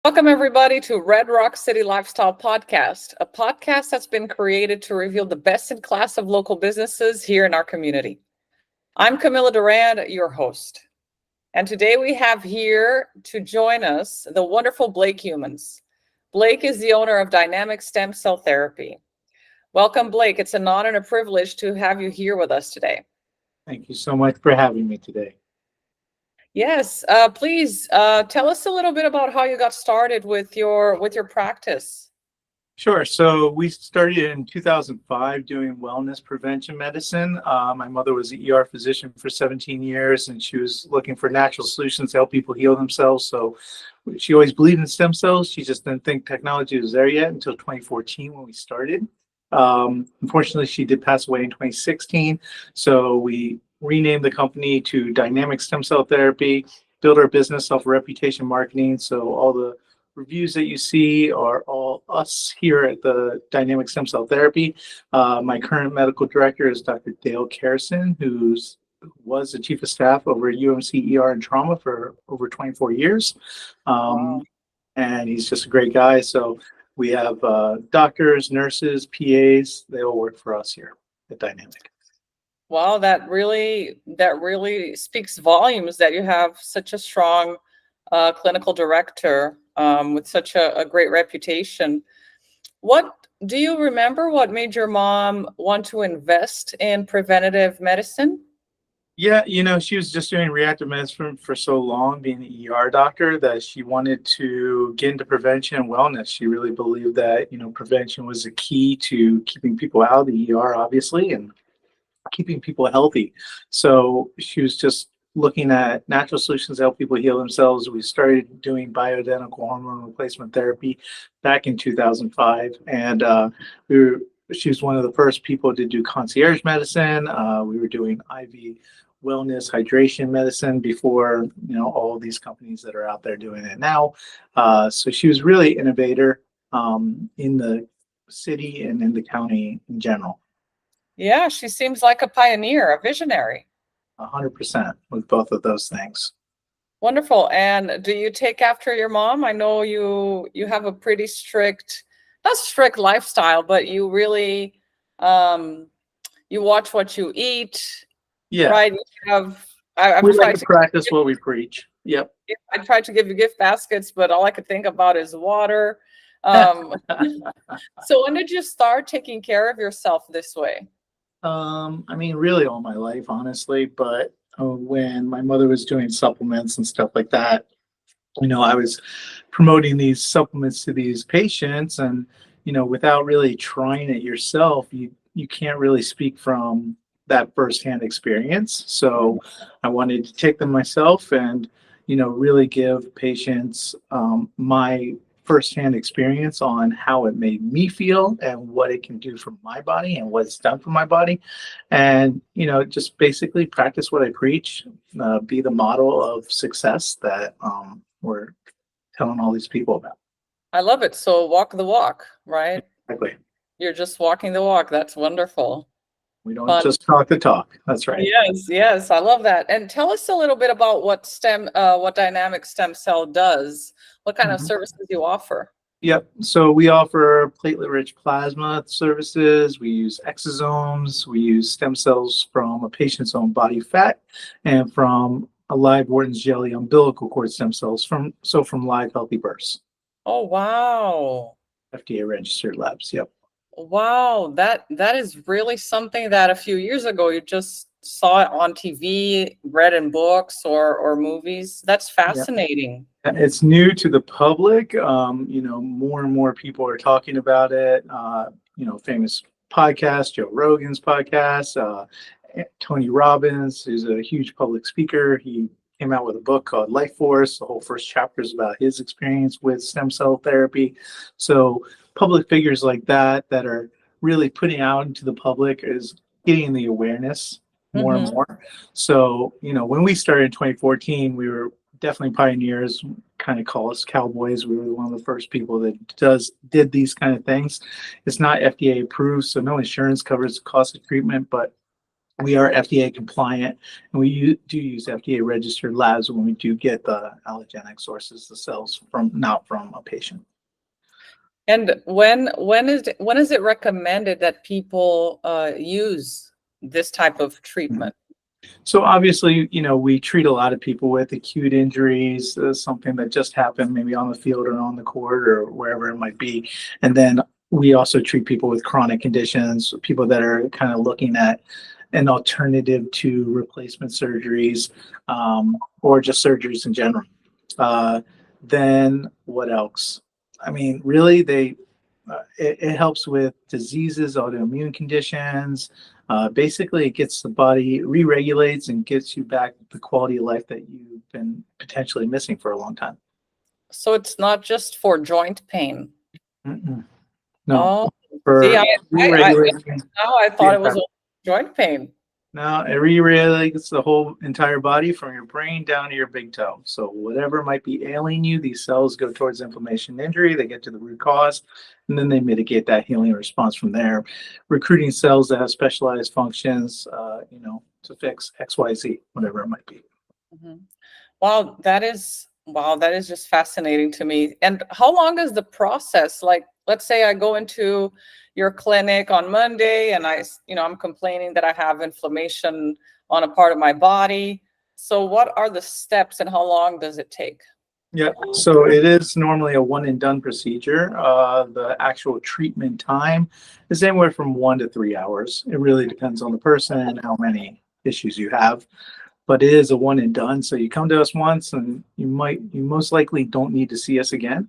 Welcome, everybody, to Red Rock City Lifestyle Podcast, a podcast that's been created to reveal the best in class of local businesses here in our community. I'm Camilla Durand, your host. And today we have here to join us the wonderful Blake Youmans. Blake is the owner of Dynamic Stem Cell Therapy. Welcome, Blake. It's an honor and a privilege to have you here with us today. Thank you so much for having me today. Yes, please tell us a little bit about how you got started with your practice. Sure. So we started in 2005 doing wellness prevention medicine. My mother was an ER physician for 17 years, and she was looking for natural solutions to help people heal themselves. So she always believed in stem cells. She just didn't think technology was there yet until 2014 when we started. Unfortunately, she did pass away in 2016. So we renamed the company to Dynamic Stem Cell Therapy, build our business off reputation marketing. So all the reviews that you see are all us here at the Dynamic Stem Cell Therapy. My current medical director is Dr. Dale Carrison, who was the chief of staff over at UMC ER and trauma for over 24 years. Wow. And he's just a great guy. So we have doctors, nurses, PAs, they all work for us here at Dynamic. Wow, that really speaks volumes that you have such a strong clinical director with such a great reputation. What do you remember? What made your mom want to invest in preventative medicine? Yeah, she was just doing reactive medicine for so long, being an ER doctor, that she wanted to get into prevention and wellness. She really believed that, prevention was the key to keeping people out of the ER, obviously, and keeping people healthy. So she was just looking at natural solutions to help people heal themselves. We started doing bioidentical hormone replacement therapy back in 2005, and she was one of the first people to do concierge medicine. We were doing IV wellness hydration medicine before all of these companies that are out there doing it now. So she was really innovator in the city and in the county in general. Yeah, she seems like a pioneer, a visionary. 100% with both of those things. Wonderful. And do you take after your mom? I know you have a pretty not strict lifestyle, but you really you watch what you eat. Yeah. Right. We like to practice what we preach. Yep. I tried to give you gift baskets, but all I could think about is water. So when did you start taking care of yourself this way? Really all my life, honestly. But when my mother was doing supplements and stuff like that, I was promoting these supplements to these patients, and without really trying it yourself, you can't really speak from that firsthand experience. So I wanted to take them myself and really give patients my firsthand experience on how it made me feel and what it can do for my body and what it's done for my body, and just basically practice what I preach, be the model of success that we're telling all these people about. I love it. So walk the walk, right? Exactly. You're just walking the walk. That's wonderful. We don't just talk the talk. That's right. Yes, I love that. And tell us a little bit about what Dynamic Stem Cell does. What kind of services you offer? Yep. So we offer platelet-rich plasma services. We use exosomes. We use stem cells from a patient's own body fat and from a live Wharton's jelly umbilical cord stem cells from live healthy births. Oh, wow. FDA registered labs. Yep. Wow, that is really something that a few years ago you just saw it on TV, read in books or movies. That's fascinating. Yeah. It's new to the public. More and more people are talking about it. Famous podcast, Joe Rogan's podcast, Tony Robbins, who's a huge public speaker. He came out with a book called Life Force. The whole first chapter is about his experience with stem cell therapy. So public figures like that are really putting out into the public is getting the awareness more and more. So, when we started in 2014, we were definitely pioneers, kind of call us cowboys. We were one of the first people that did these kind of things. It's not FDA approved, so no insurance covers the cost of treatment, but We are FDA compliant, and we do use FDA registered labs when we do get the allogenic sources, the cells from not from a patient. And when is it recommended that people use this type of treatment? So obviously, we treat a lot of people with acute injuries, something that just happened maybe on the field or on the court or wherever it might be. And then we also treat people with chronic conditions, people that are kind of looking at an alternative to replacement surgeries, or just surgeries in general. Then what else? I mean, really, it helps with diseases, autoimmune conditions. Basically, it gets the body re-regulates and gets you back the quality of life that you've been potentially missing for a long time. So it's not just for joint pain. Mm-mm. No, Oh, see, for I re-regulating. now I thought it was joint pain. No, it re-regulates the whole entire body from your brain down to your big toe. So whatever might be ailing you, these cells go towards inflammation and injury. They get to the root cause, and then they mitigate that healing response from there, recruiting cells that have specialized functions, to fix X, Y, Z, whatever it might be. Mhm. Wow, that is just fascinating to me. And how long is the process? Like, let's say I go into your clinic on Monday and I'm complaining that I have inflammation on a part of my body. So what are the steps and how long does it take? Yeah, so it is normally a one and done procedure. The actual treatment time is anywhere from 1 to 3 hours. It really depends on the person and how many issues you have. But it is a one and done. So you come to us once, and you most likely don't need to see us again.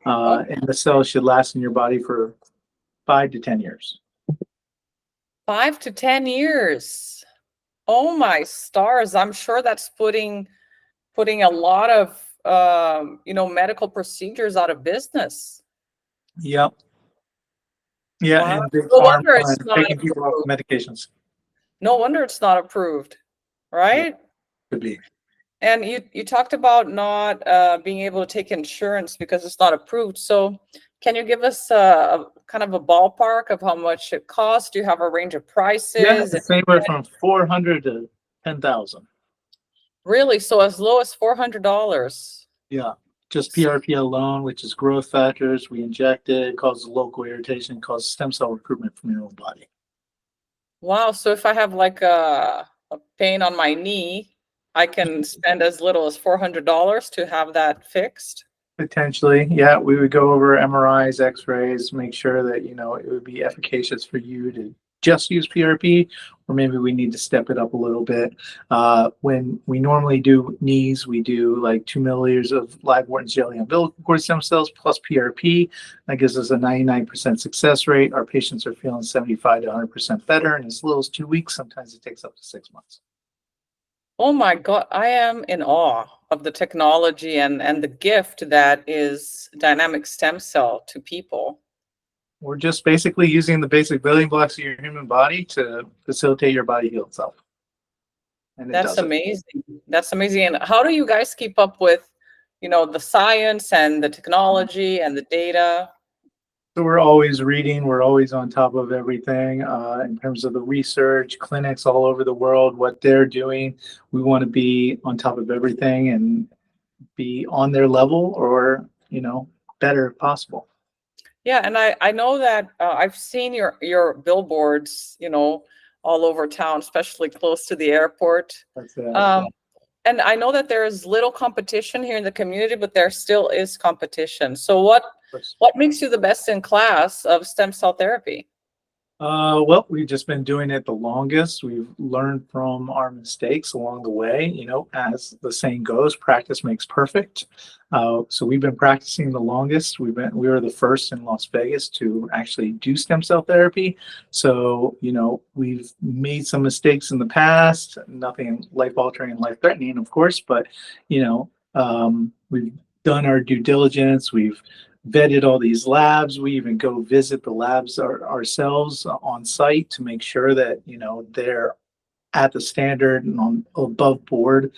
And the cells should last in your body for 5 to 10 years. 5 to 10 years. Oh my stars. I'm sure that's putting a lot of medical procedures out of business. Yep. Yeah, Wow. and big No harm wonder on it's not taking people off approved. medications. No wonder it's not approved, Yeah, right? could be. And you talked about not being able to take insurance because it's not approved. So can you give us a kind of a ballpark of how much it costs? Do you have a range of Yeah, prices? it's anywhere from 400 to 10,000. Really? So as low as $400? Yeah, just PRP alone, which is growth factors. We inject it, causes local irritation, causes stem cell recruitment from your own body. Wow. So if I have like a pain on my knee, I can spend as little as $400 to have that fixed? Potentially, yeah, we would go over MRIs, X-rays, make sure that it would be efficacious for you to just use PRP, or maybe we need to step it up a little bit. When we normally do knees, we do like 2 milliliters of live Wharton's jelly umbilical cord stem cells plus PRP. That gives us a 99% success rate. Our patients are feeling 75 to 100% better in as little as 2 weeks. Sometimes it takes up to 6 months. Oh my God, I am in awe of the technology and the gift that is dynamic stem cell to people. We're just basically using the basic building blocks of your human body to facilitate your body heal itself. And it That's does it. amazing. That's amazing. And how do you guys keep up with, the science and the technology and the data? So we're always reading, we're always on top of everything in terms of the research, clinics all over the world, what they're doing. We want to be on top of everything and be on their level or, better if possible. Yeah, and I know that I've seen your billboards, all over town, especially close to the airport. That's it. And I know that there is little competition here in the community, but there still is competition. So what makes you the best in class of stem cell therapy? Well, we've just been doing it the longest. We've learned from our mistakes along the way. As the saying goes, practice makes perfect. So we've been practicing the longest. We were the first in Las Vegas to actually do stem cell therapy. So, we've made some mistakes in the past, nothing life altering and life threatening, of course, but, we've done our due diligence. We've vetted all these labs. We even go visit the labs ourselves on site to make sure that they're at the standard and on above board,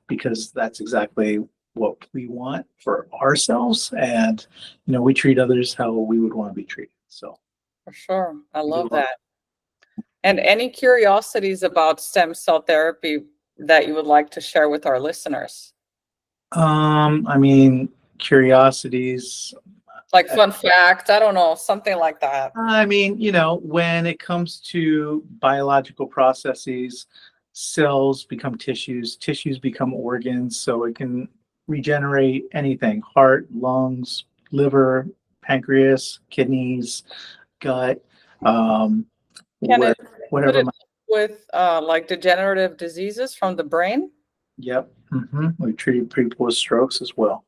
because that's exactly what we want for ourselves. And we treat others how we would want to be treated. So For sure. I we do love love that. And any curiosities about stem cell therapy that you would like to share with our listeners? I mean, curiosities. Like fun fact, I don't know, something like that. I mean, when it comes to biological processes, cells become tissues, tissues become organs, so it can regenerate anything: heart, lungs, liver, pancreas, kidneys, gut, um, Can it could whatever. it help with like degenerative diseases from the brain? Yep. We treat people with strokes as well.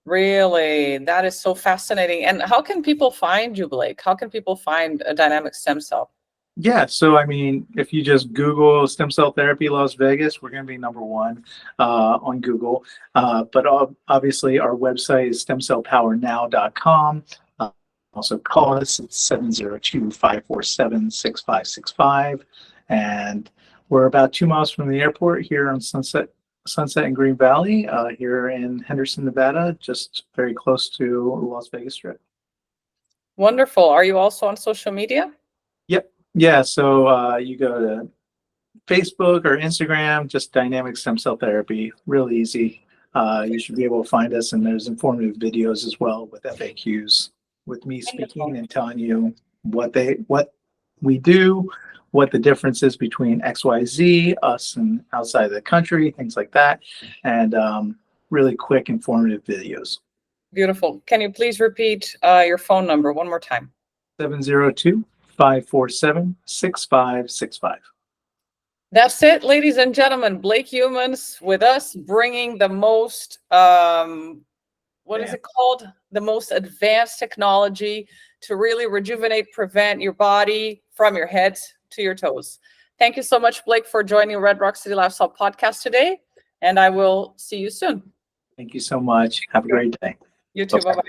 Really? That is so fascinating. And how can people find you, Blake? How can people find a dynamic stem cell? Yeah, so I mean, if you just Google stem cell therapy Las Vegas, we're going to be number one on Google. But obviously, our website is stemcellpowernow.com. Also, call us at 702-547-6565. And we're about 2 miles from the airport here on Sunset and Green Valley, here in Henderson, Nevada, just very close to Las Vegas Strip. Wonderful. Are you also on social media? Yep. Yeah, so you go to Facebook or Instagram, just dynamic stem cell therapy, real easy. You should be able to find us, and there's informative videos as well with FAQs, with me speaking and telling you what we do, what the difference is between XYZ, us and outside of the country, things like that, and really quick, informative videos. Beautiful. Can you please repeat your phone number one more time? 702-547-6565. That's it, ladies and gentlemen. Blake Youmans with us, bringing the most, what is it called? The most advanced technology to really rejuvenate, prevent your body from your head to your toes. Thank you so much, Blake, for joining Red Rock City Lifestyle Podcast today. And I will see you soon. Thank you so much. Have a great day. You too. Bye-bye.